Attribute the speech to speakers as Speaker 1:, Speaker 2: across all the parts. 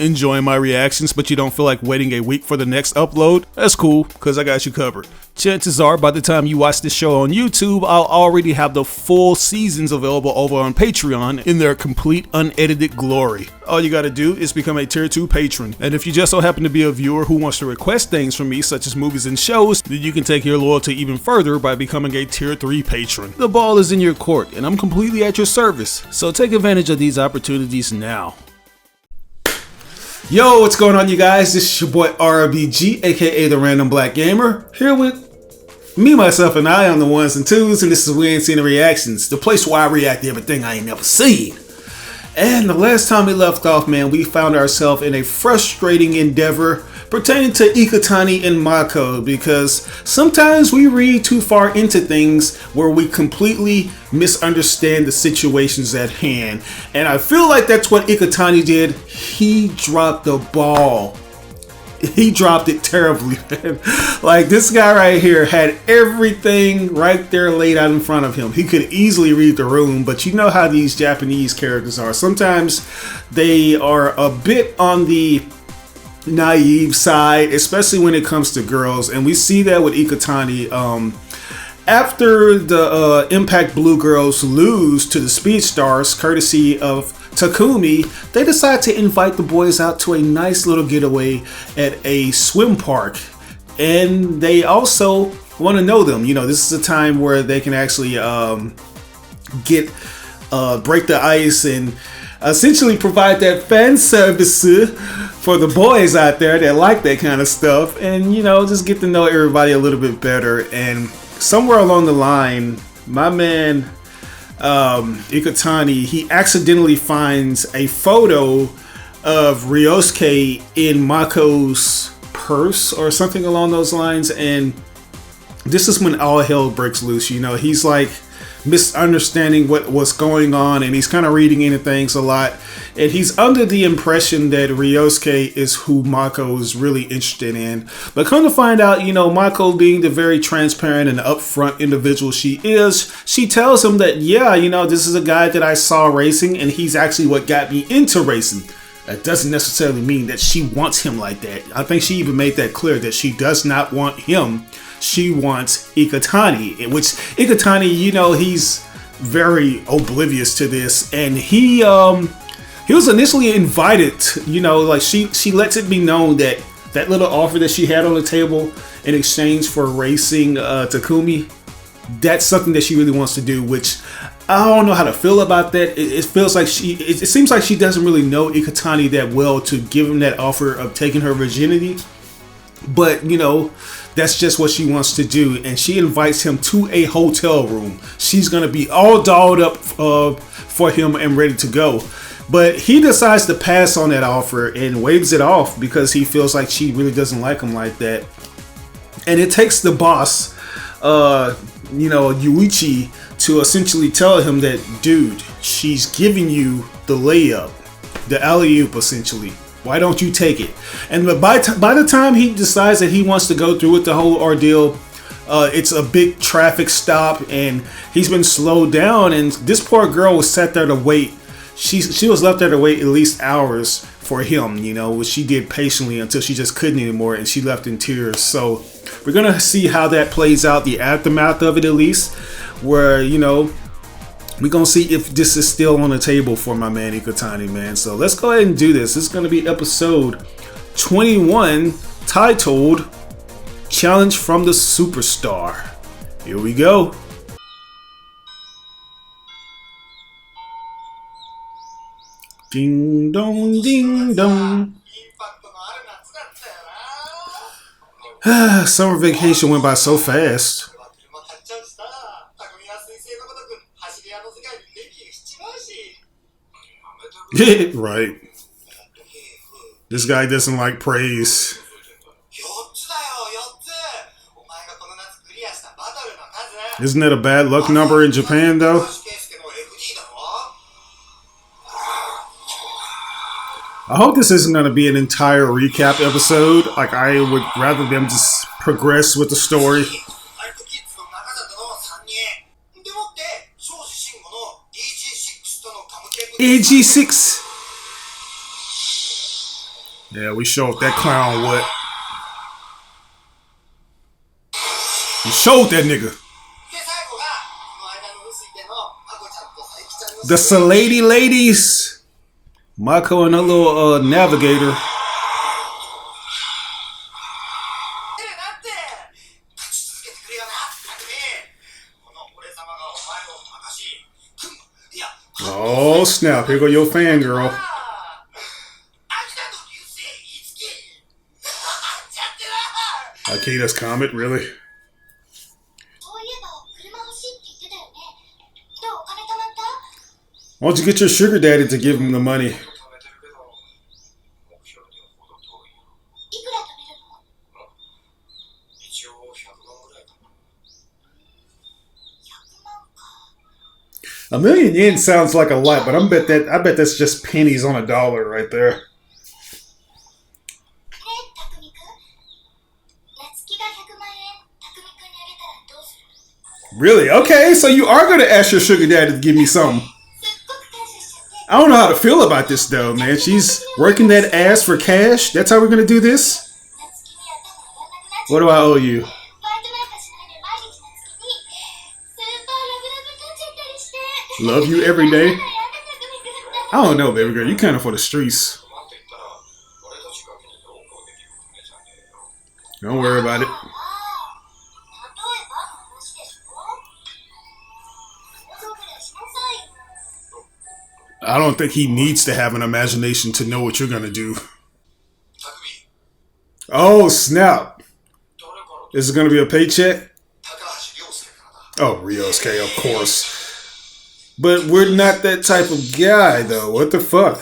Speaker 1: enjoying my reactions, but you don't feel like waiting a week for the next upload, that's cool, because I got you covered. Chances are, by the time you watch this show on YouTube, I'll already have the full seasons available over on Patreon in their complete unedited glory. All you gotta do is become a tier 2 patron. And if you just so happen to be a viewer who wants to request things from me, such as movies and shows, then you can take your loyalty even further by becoming a tier 3 patron. The ball is in your court, and I'm completely at your service, so take advantage of these opportunities now. Yo, what's going on, you guys? This is your boy RBG, aka the Random Black Gamer, here with me, myself, and I on the ones and twos, and this is We Ain't Seen the Reactions, the place where I react to everything I ain't never seen. And the last time we left off, man, we found ourselves in a frustrating endeavor pertaining to Ikutani and Mako, because sometimes we read too far into things where we completely misunderstand the situations at hand. And I feel like that's what Ikutani did. He dropped the ball. He dropped it terribly, man. Like, this guy right here had everything right there laid out in front of him. He could easily read the room, but you know how these Japanese characters are. Sometimes they are a bit on the naive side, especially when it comes to girls, and we see that with Ikutani. After the Impact Blue girls lose to the Speed Stars, courtesy of Takumi, they decide to invite the boys out to a nice little getaway at a swim park, and they also want to know them. You know, this is a time where they can actually break the ice and essentially provide that fan service for the boys out there that like that kind of stuff, and you know, just get to know everybody a little bit better. And somewhere along the line, my man Ikutani, he accidentally finds a photo of Ryosuke in Mako's purse or something along those lines, and this is when all hell breaks loose. You know, he's like misunderstanding what's going on, and he's kind of reading into things a lot, and he's under the impression that Ryosuke is who Mako is really interested in. But come to find out, you know, Mako, being the very transparent and upfront individual she is, she tells him that, yeah, you know, this is a guy that I saw racing, and he's actually what got me into racing. That doesn't necessarily mean that she wants him like that. I think she even made that clear that she does not want him. She wants Ikutani, which Ikutani, you know, he's very oblivious to this, and he was initially invited. You know, like she lets it be known that that little offer that she had on the table in exchange for racing Takumi, that's something that she really wants to do, which I don't know how to feel about that. It feels like it seems like she doesn't really know Ikutani that well to give him that offer of taking her virginity. But, you know, that's just what she wants to do. And she invites him to a hotel room. She's going to be all dolled up for him and ready to go. But he decides to pass on that offer and waves it off because he feels like she really doesn't like him like that. And it takes the boss, you know, Yuichi, to essentially tell him that, dude, she's giving you the layup, the alley-oop, essentially. Why don't you take it? And by the time he decides that he wants to go through with the whole ordeal, it's a big traffic stop, and he's been slowed down. And this poor girl was sat there to wait. She was left there to wait at least hours for him, you know, which she did patiently until she just couldn't anymore, and she left in tears. So we're gonna see how that plays out, the aftermath of it at least, where, you know, we're going to see if this is still on the table for my man Ikutani, man. So let's go ahead and do this. This is going to be episode 21, titled Challenge from the Superstar. Here we go. Ding dong, ding dong. Summer vacation went by so fast. Right. This guy doesn't like praise. Isn't that a bad luck number in Japan, though? I hope this isn't going to be an entire recap episode. Like, I would rather them just progress with the story. AG6. Yeah, we showed that clown what. We showed that nigga. The Salady ladies. Mako and a little navigator. Oh snap, here go your fangirl. Akita's comet, really? Why don't you get your sugar daddy to give him the money? $1 million yen sounds like a lot, but I bet that's just pennies on a dollar right there. Really? Okay, so you are going to ask your sugar daddy to give me something. I don't know how to feel about this though, man. She's working that ass for cash. That's how we're going to do this? What do I owe you? Love you every day. I don't know, baby girl. You kind of for the streets. Don't worry about it. I don't think he needs to have an imagination to know what you're going to do. Oh, snap. Is it going to be a paycheck? Oh, Ryosuke, of course. But we're not that type of guy, though. What the fuck?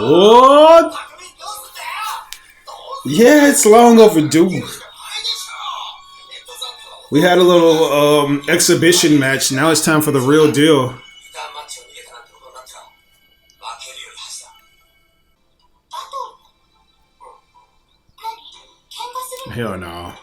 Speaker 1: What? Yeah, it's long overdue. We had a little exhibition match. Now it's time for the real deal. Hell no.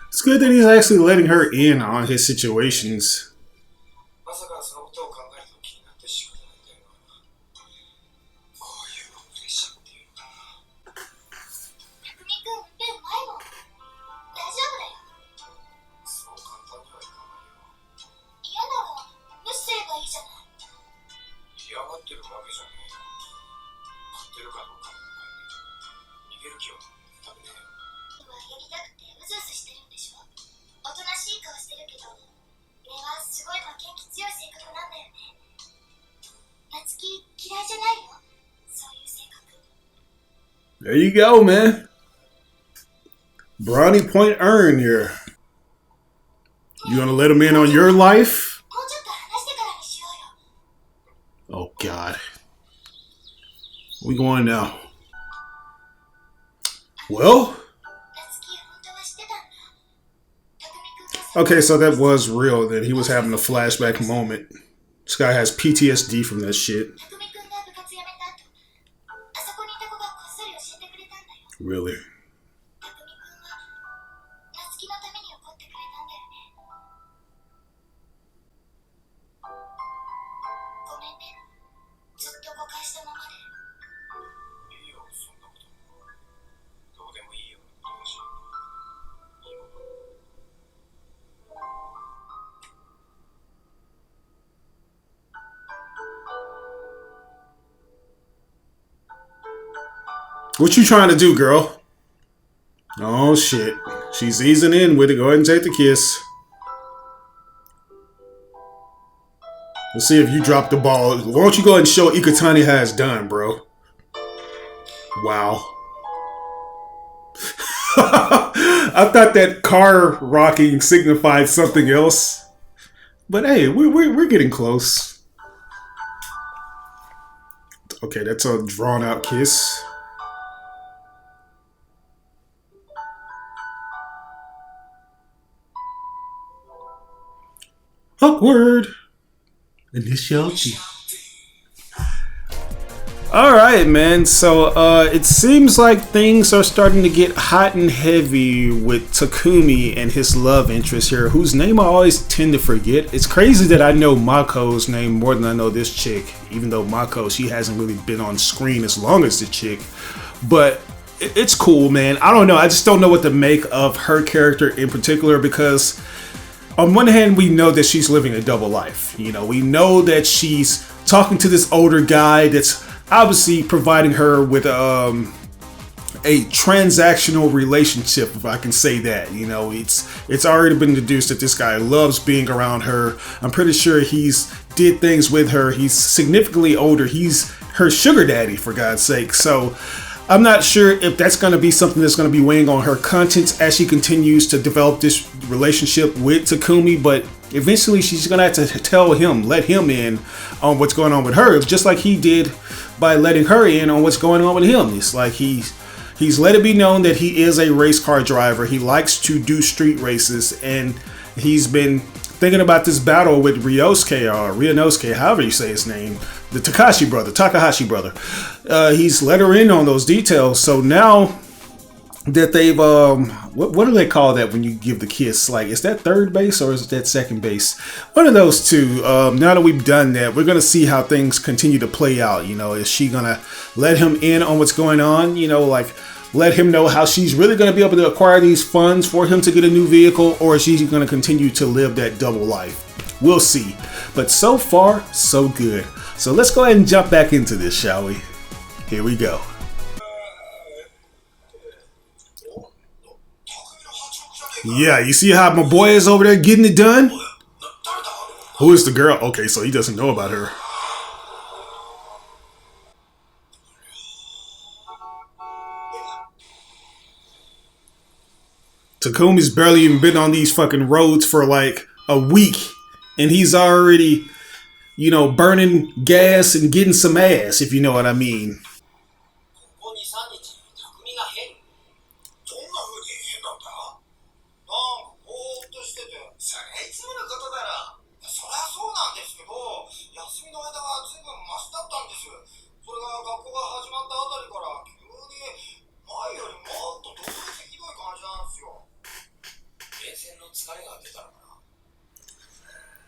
Speaker 1: It's good that he's actually letting her in on his situations. There you go, man. Brownie point earned here. You gonna let him in on your life? Oh, God. We going now. Well. Okay, so that was real. That he was having a flashback moment. This guy has PTSD from that shit. Really? What you trying to do, girl? Oh, shit. She's easing in with it. Go ahead and take the kiss. Let's see if you drop the ball. Why don't you go ahead and show Ikutani how it's done, bro? Wow. I thought that car rocking signified something else. But hey, we're getting close. Okay, that's a drawn out kiss. Awkward. Initiality. All right, man. So it seems like things are starting to get hot and heavy with Takumi and his love interest here, whose name I always tend to forget. It's crazy that I know Mako's name more than I know this chick, even though Mako, she hasn't really been on screen as long as the chick. But it's cool, man. I don't know. I just don't know what to make of her character in particular because on one hand, we know that she's living a double life. You know, we know that she's talking to this older guy that's obviously providing her with a transactional relationship, if I can say that. You know, it's already been deduced that this guy loves being around her. I'm pretty sure he's did things with her. He's significantly older. He's her sugar daddy, for God's sake. So I'm not sure if that's going to be something that's going to be weighing on her conscience as she continues to develop this relationship with Takumi, but eventually she's going to have to tell him, let him in on what's going on with her, just like he did by letting her in on what's going on with him. It's like he's let it be known that he is a race car driver. He likes to do street races, and he's been thinking about this battle with Ryunosuke, however you say his name, the Takahashi brother. He's let her in on those details. So now that they've what do they call that when you give the kiss? Like, is that third base or is that second base? One of those two. Now that we've done that, we're gonna see how things continue to play out. You know, is she gonna let him in on what's going on? You know, like let him know how she's really gonna be able to acquire these funds for him to get a new vehicle, or is she gonna continue to live that double life? We'll see. But so far, so good. So let's go ahead and jump back into this, shall we? Here we go. Yeah, you see how my boy is over there getting it done? Who is the girl? Okay, so he doesn't know about her. Takumi's barely even been on these fucking roads for like a week, and he's already, you know, burning gas and getting some ass, if you know what I mean.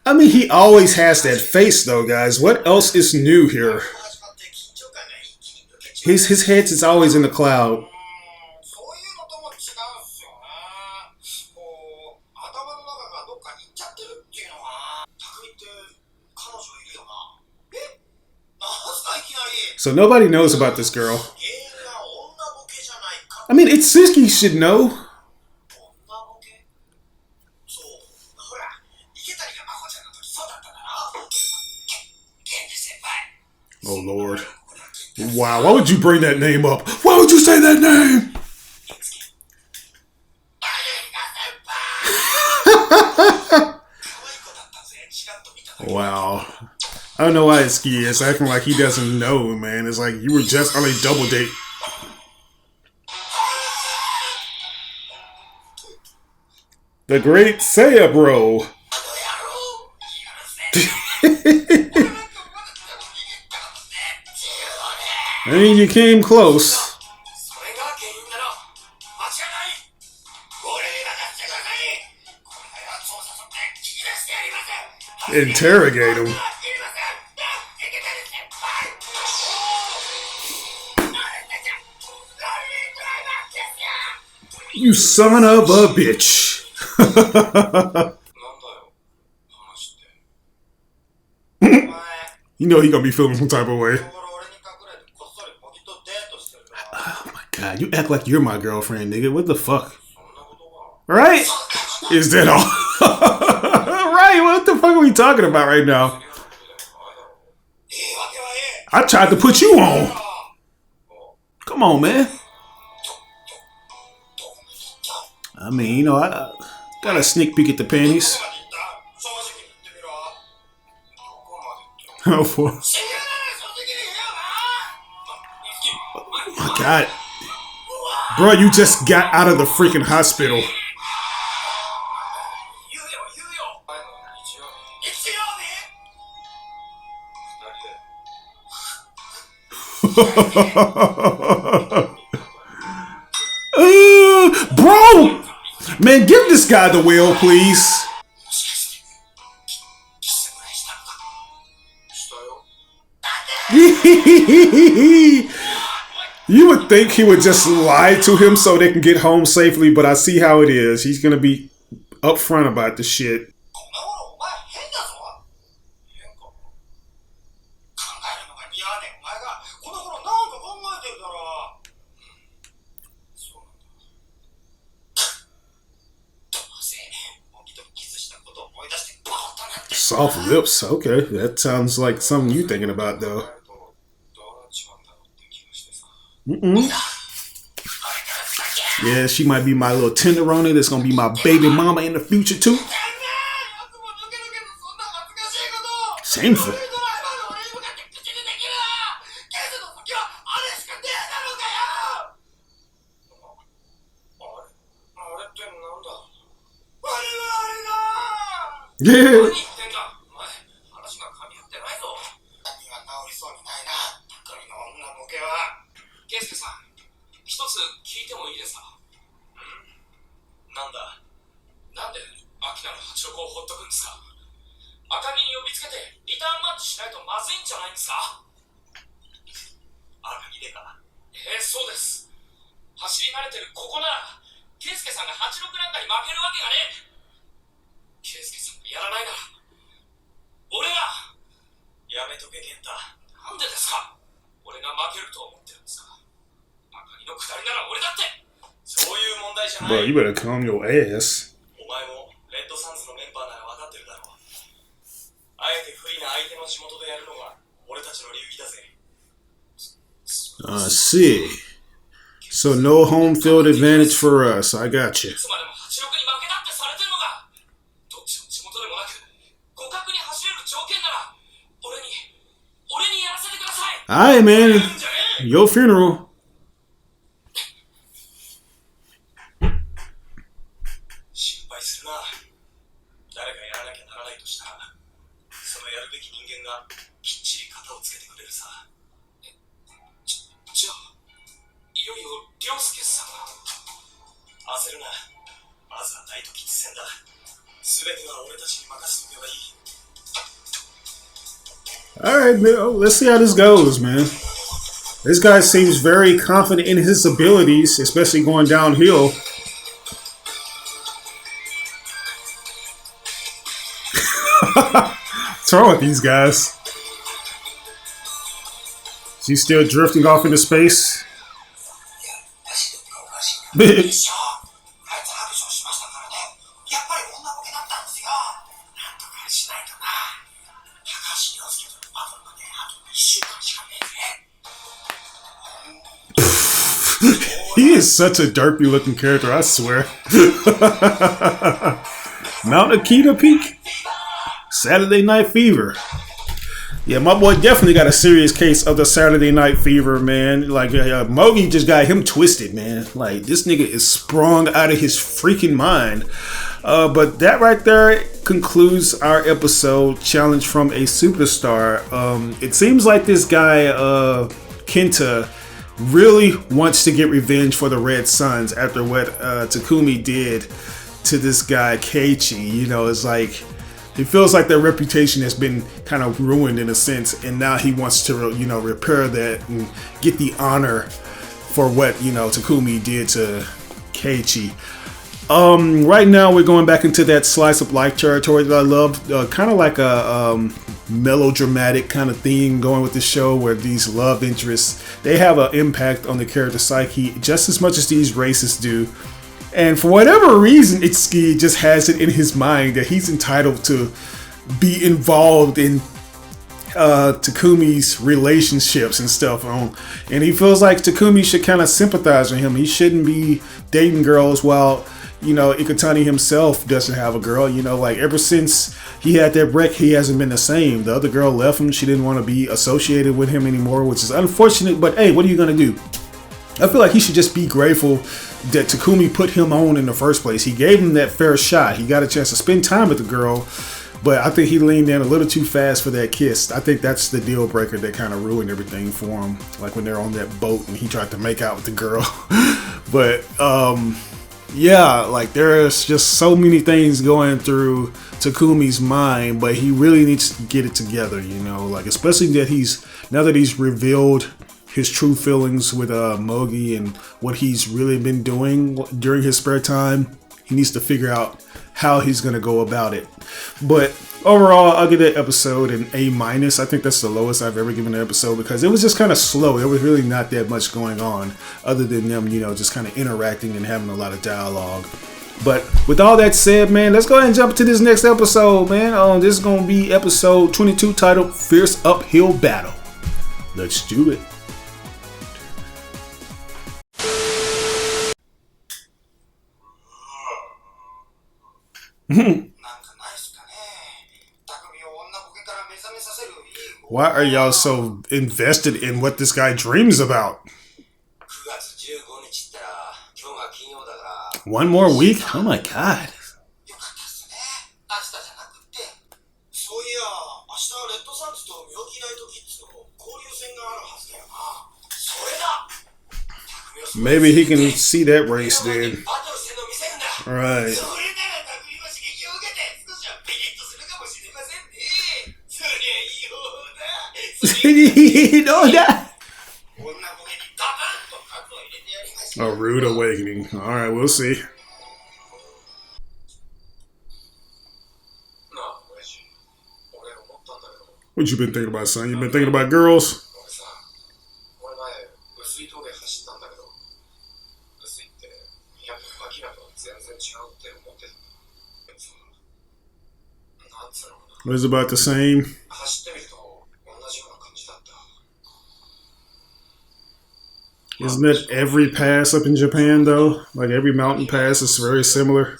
Speaker 1: I mean, he always has that face, though, guys. What else is new here? His head is always in the cloud. So nobody knows about this girl. I mean, Itsuki should know. Oh, Lord. Wow, why would you bring that name up? Why would you say that name? Wow. I don't know why Itsuki is acting like he doesn't know, man. It's like you were just on a double date. The great Seiya bro. I mean, you came close. Interrogate him. You son of a bitch. You know he gonna be feeling some type of way. Oh my god, you act like you're my girlfriend, nigga. What the fuck? Right? Is that all? Right, what the fuck are we talking about right now? I tried to put you on. Come on, man. I mean, I got a sneak peek at the panties. Oh, my God. Bro, you just got out of the freaking hospital. Bro! Man, give this guy the wheel, please. You would think he would just lie to him so they can get home safely, but I see how it is. He's gonna be upfront about the shit. Soft lips, okay. That sounds like something you thinking about, though. Yeah, she might be my little tenderoni. That's gonna be my baby mama in the future, too. Shameful. Yeah. Bro, you better calm your ass. I see. So no home field advantage for us. I got you. Alright, man. Your funeral. Alright, man. Let's see how this goes, man. This guy seems very confident in his abilities, especially going downhill. What's wrong with these guys? She's still drifting off into space. Bitch. He is such a derpy looking character, I swear. Mount Akita Peak? Saturday Night Fever. Yeah, my boy definitely got a serious case of the Saturday Night Fever, man. Like, Mogi just got him twisted, man. Like, this nigga is sprung out of his freaking mind. But that right there concludes our episode, Challenge from a Superstar. It seems like this guy, Kenta, really wants to get revenge for the Red Suns after what Takumi did to this guy Keiichi. You know, it's like it feels like their reputation has been kind of ruined in a sense, and now he wants to, you know, repair that and get the honor for what, you know, Takumi did to Keiichi. Right now we're going back into that slice of life territory that I love, kind of like a melodramatic kind of theme going with the show, where these love interests, they have an impact on the character psyche just as much as these racists do. And for whatever reason, Itsuki just has it in his mind that he's entitled to be involved in Takumi's relationships and stuff. And he feels like Takumi should kind of sympathize with him. He shouldn't be dating girls while you know, Ikutani himself doesn't have a girl. You know, like ever since he had that wreck, he hasn't been the same. The other girl left him. She didn't want to be associated with him anymore, which is unfortunate. But hey, what are you going to do? I feel like he should just be grateful that Takumi put him on in the first place. He gave him that fair shot. He got a chance to spend time with the girl, but I think he leaned in a little too fast for that kiss. I think that's the deal breaker that kind of ruined everything for him. Like when they're on that boat and he tried to make out with the girl. But yeah, like there's just so many things going through Takumi's mind, but he really needs to get it together, you know, like especially that now that he's revealed his true feelings with Mogi and what he's really been doing during his spare time. He needs to figure out how he's going to go about it. But overall, I'll give that episode an A-. I think that's the lowest I've ever given an episode because it was just kind of slow. There was really not that much going on other than them, you know, just kind of interacting and having a lot of dialogue. But with all that said, man, let's go ahead and jump to this next episode, man. This is going to be episode 22 titled Fierce Uphill Battle. Let's do it. Why are y'all so invested in what this guy dreams about? 1 more week? Oh my god. Maybe he can see that race then. Alright. You know that? A rude awakening. Alright, we'll see. What you been thinking about, son? You been thinking about girls? Was it about the same? Isn't that every pass up in Japan, though? Like every mountain pass is very similar.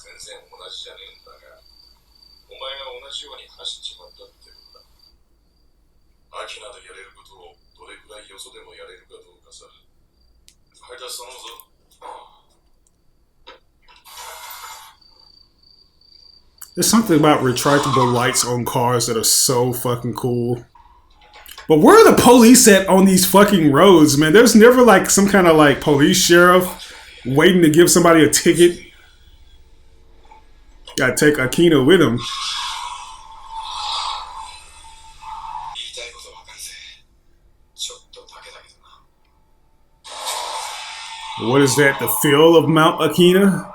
Speaker 1: There's something about retractable lights on cars that are so fucking cool. But where are the police at on these fucking roads, man? There's never like some kind of like police sheriff waiting to give somebody a ticket. Gotta take Akina with him. What is that? The feel of Mount Akina?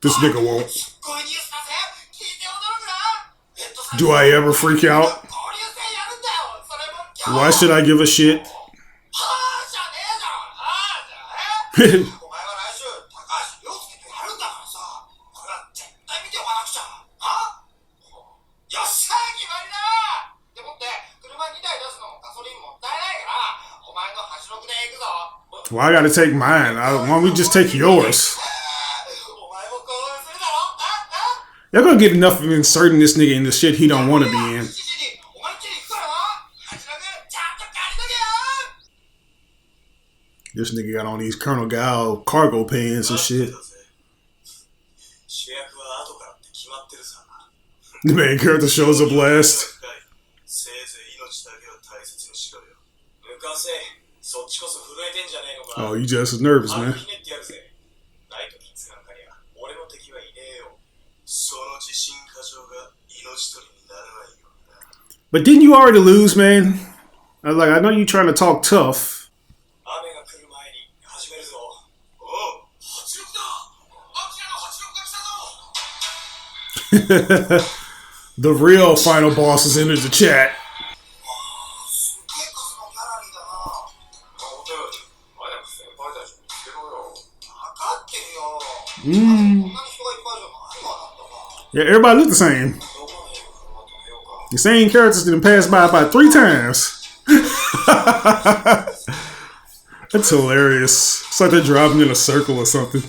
Speaker 1: This nigga won't. Do I ever freak out? Why should I give a shit? Well, I gotta take mine. Why don't we just take yours? Y'all gonna get enough of inserting this nigga in the shit he don't want to be in. This nigga got on these Colonel Gao cargo pants and shit. The main character shows up last. Oh, you just as nervous, man. But didn't you already lose, man? I know you trying to talk tough. The real final boss has entered the chat. Yeah, everybody look the same. The same characters didn't pass by about 3 times. That's hilarious. It's like they're driving in a circle or something.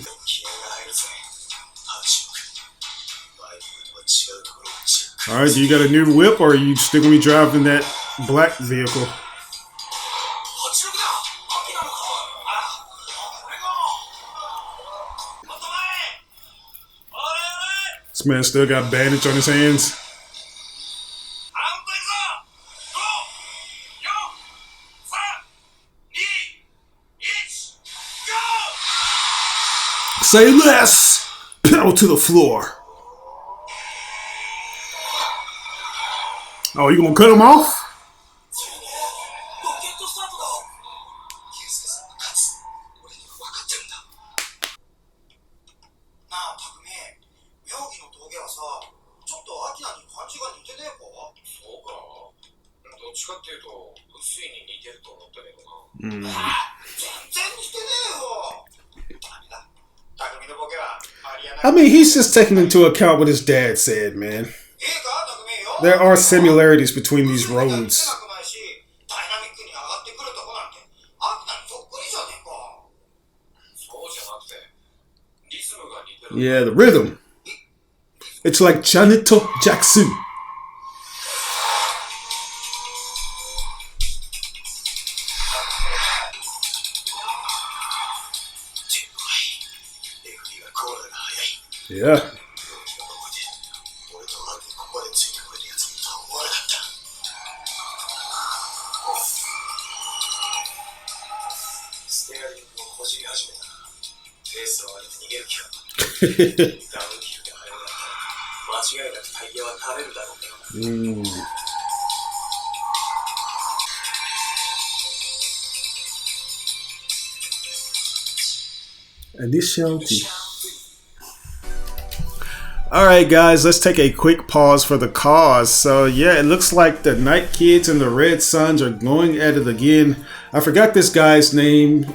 Speaker 1: Alright, do you got a new whip or are you still gonna be driving that black vehicle? This man still got bandage on his hands. Say less! Pedal to the floor. Oh, you gonna cut him off? I mean, he's just taking into account what his dad said, man. There are similarities between these roads. Yeah, the rhythm. It's like Janet Jackson. Yeah. Initiality. Alright guys, let's take a quick pause for the cause. So yeah, it looks like the Night Kids and the Red Suns are going at it again. I forgot this guy's name.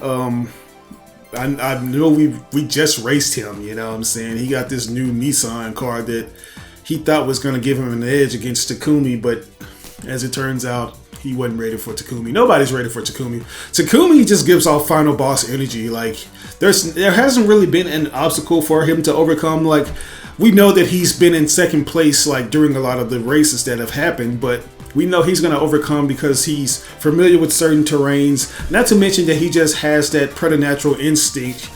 Speaker 1: I know we just raced him, you know what I'm saying? He got this new Nissan car that he thought was going to give him an edge against Takumi, but as it turns out, he wasn't ready for Takumi. Nobody's ready for Takumi. Takumi just gives off final boss energy. Like, there hasn't really been an obstacle for him to overcome. Like, we know that he's been in second place, like, during a lot of the races that have happened, but we know he's going to overcome because he's familiar with certain terrains. Not to mention that he just has that preternatural instinct.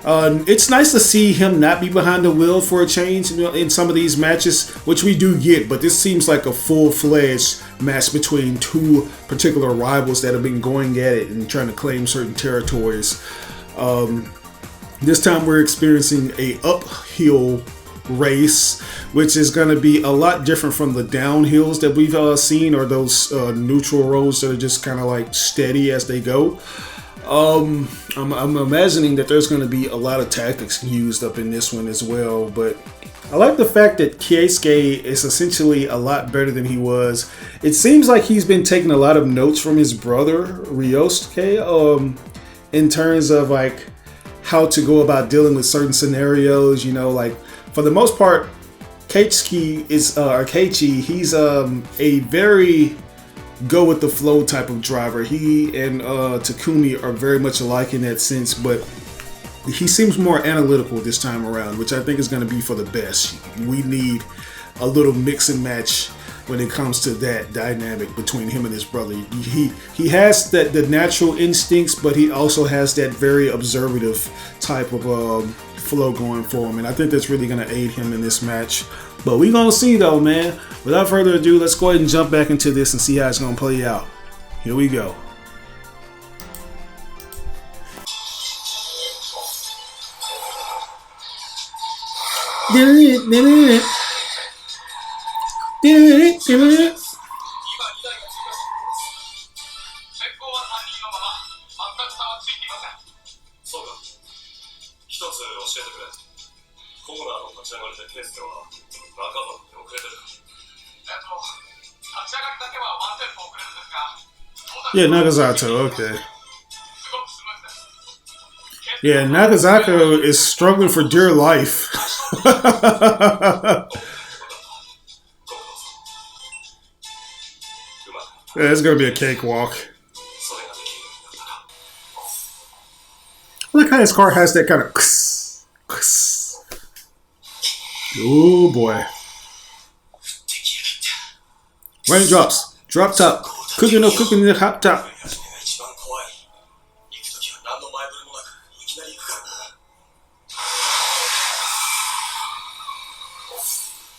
Speaker 1: It's nice to see him not be behind the wheel for a change, you know, in some of these matches, which we do get, but this seems like a full-fledged match between two particular rivals that have been going at it and trying to claim certain territories. This time we're experiencing a uphill race, which is going to be a lot different from the downhills that we've seen, or those neutral roads that are just kind of like steady as they go. I'm imagining that there's going to be a lot of tactics used up in this one as well, but I like the fact that Keisuke is essentially a lot better than he was. It seems like he's been taking a lot of notes from his brother Ryosuke in terms of like how to go about dealing with certain scenarios, you know, like for the most part Keiichi is Keiichi, he's a very go with the flow type of driver. He and Takumi are very much alike in that sense, but he seems more analytical this time around, which I think is going to be for the best. We need a little mix and match when it comes to that dynamic between him and his brother. He has the natural instincts, but he also has that very observative type of flow going for him, and I think that's really going to aid him in this match. But we gonna see though, man. Without further ado, let's go ahead and jump back into this and see how it's gonna play out. Here we go. Yeah, Nakazato, okay. Yeah, Nakazato is struggling for dear life. Yeah, it's gonna be a cakewalk. I like how his car has that kind of. Oh boy. Raindrops. Drop top. Cooking no cooking in the hot top.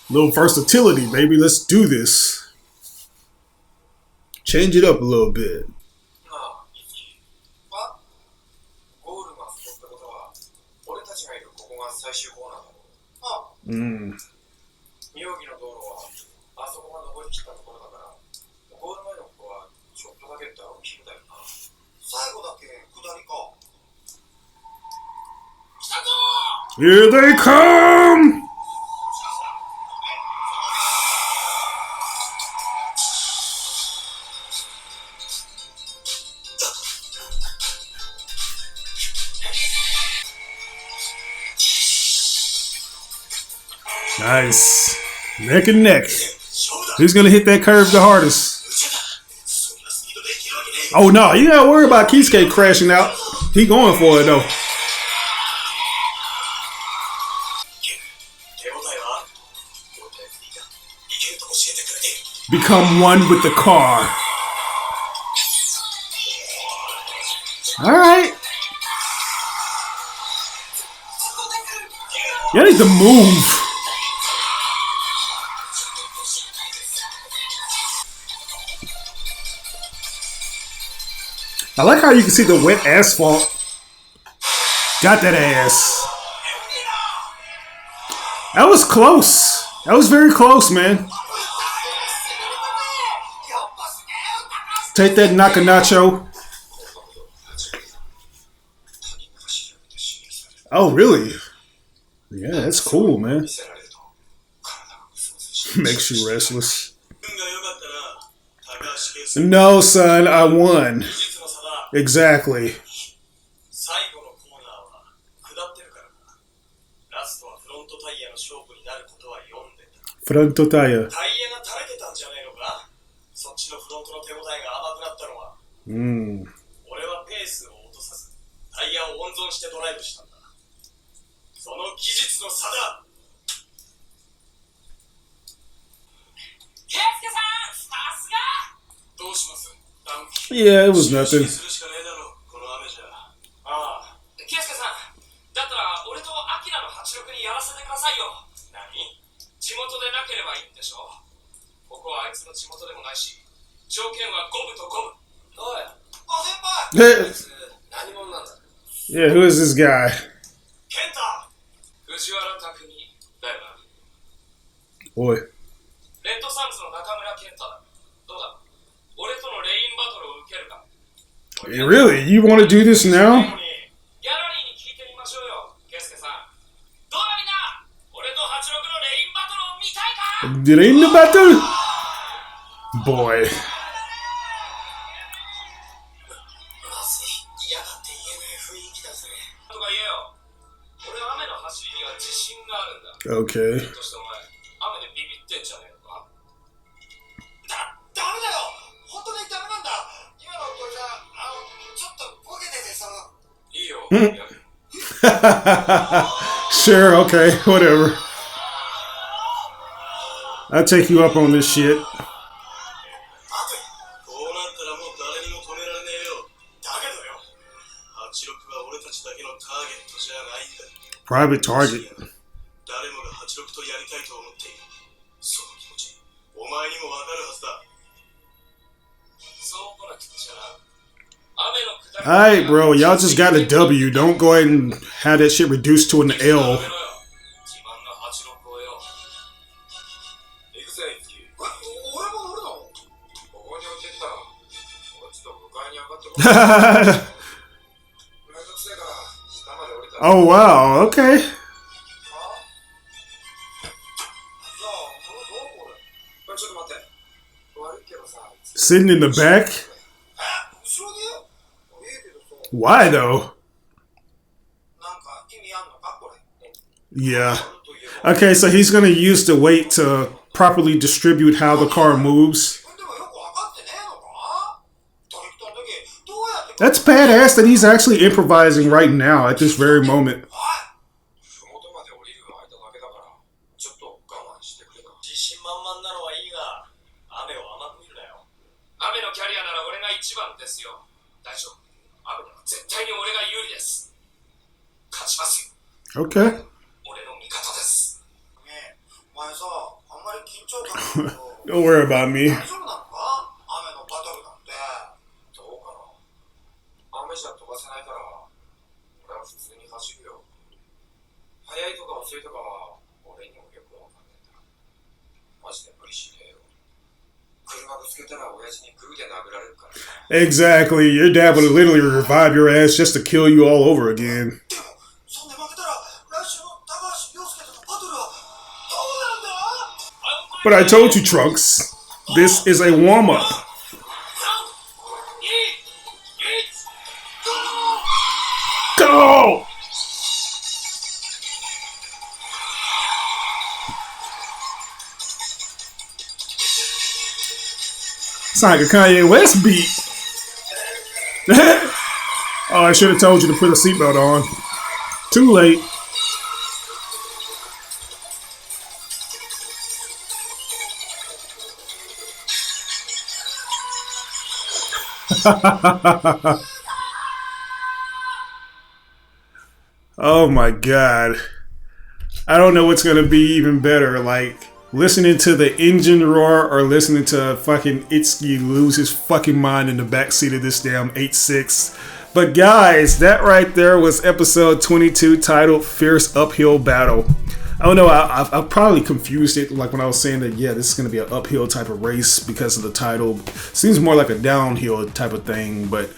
Speaker 1: Little versatility, baby. Let's do this. Change it up a little bit. Mm. Here they come! Nice. Neck and neck. Who's going to hit that curve the hardest? Oh, no. You got to worry about Keisuke crashing out. He going for it, though. Become one with the car. All right. You need to move. I like how you can see the wet asphalt. Got that ass. That was close. That was very close, man. Take that Nakazato. Oh, really? Yeah, that's cool, man. Makes you restless. No, son, I won. Exactly. Fronto tire. Mm. Yeah, it was nothing. Yeah, who is this guy? Boy. Really? You want to do this now? Rain battle? Boy. Okay. Sure, okay, whatever. I'll take you up on this shit. Private target. Alright, bro. Y'all just got a W. Don't go ahead and have that shit reduced to an L. Oh, wow. Okay. Sitting in the back? Why, though? Yeah. Okay, so he's going to use the weight to properly distribute how the car moves. That's badass that he's actually improvising right now at this very moment. Okay. Don't worry about me. Exactly. Your dad would literally revive your ass just to kill you all over again. But I told you, Trunks, this is a warm-up. Go! It's like a Kanye West beat. Oh, I should have told you to put a seatbelt on. Too late. Oh my god. I don't know what's gonna be even better, like listening to the engine roar or listening to fucking Itsuki lose his fucking mind in the backseat of this damn 8.6. But guys, that right there was episode 22 titled Fierce Uphill Battle. I don't know, I probably confused it, like when I was saying that, yeah, this is going to be an uphill type of race because of the title. Seems more like a downhill type of thing, but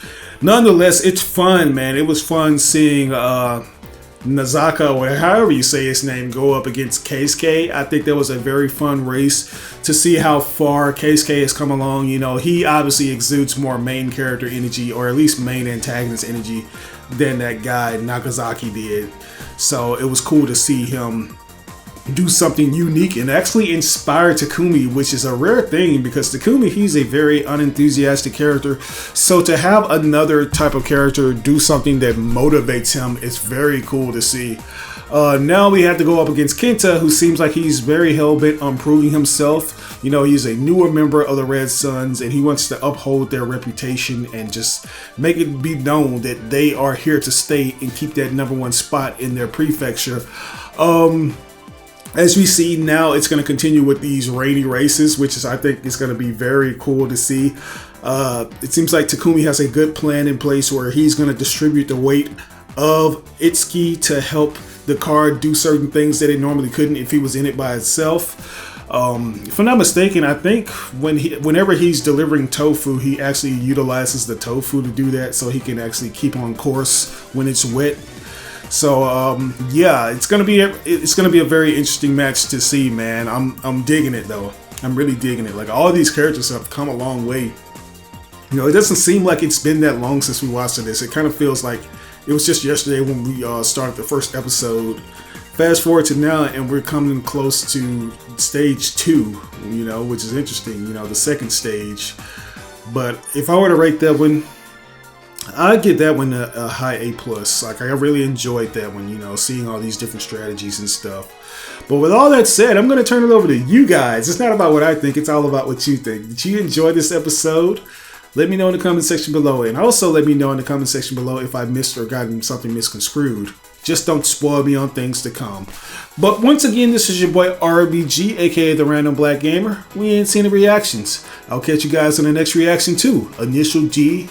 Speaker 1: nonetheless, it's fun, man. It was fun seeing Nakazato, or however you say his name, go up against Keisuke. I think that was a very fun race to see how far Keisuke has come along. You know, he obviously exudes more main character energy, or at least main antagonist energy, than that guy Nakazato did. So it was cool to see him do something unique and actually inspire Takumi, which is a rare thing because Takumi, he's a very unenthusiastic character. So to have another type of character do something that motivates him is very cool to see. Now we have to go up against Kenta, who seems like he's very hell-bent on proving himself. You know, he's a newer member of the Red Suns and he wants to uphold their reputation and just make it be known that they are here to stay and keep that #1 spot in their prefecture. As we see now, it's going to continue with these rainy races, which is, I think, is going to be very cool to see. It seems like Takumi has a good plan in place where he's going to distribute the weight of Itsuki to help the car do certain things that it normally couldn't if he was in it by itself. If I'm not mistaken, I think whenever he's delivering tofu, he actually utilizes the tofu to do that, so he can actually keep on course when it's wet. So yeah, it's gonna be a very interesting match to see, man. I'm digging it though. I'm really digging it. Like, all these characters have come a long way. You know, it doesn't seem like it's been that long since we watched this. It kind of feels like it was just yesterday when we started the first episode. Fast forward to now, and we're coming close to stage 2. You know, which is interesting. You know, the second stage. But if I were to rate that one, I'd give that one a high A+. Like, I really enjoyed that one, you know, seeing all these different strategies and stuff. But with all that said, I'm going to turn it over to you guys. It's not about what I think, it's all about what you think. Did you enjoy this episode? Let me know in the comment section below. And also let me know in the comment section below if I missed or gotten something misconstrued. Just don't spoil me on things to come. But once again, this is your boy RBG, aka The Random Black Gamer. We ain't seen the reactions. I'll catch you guys on the next reaction too. Initial D.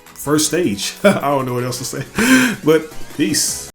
Speaker 1: First stage. I don't know what else to say. But peace.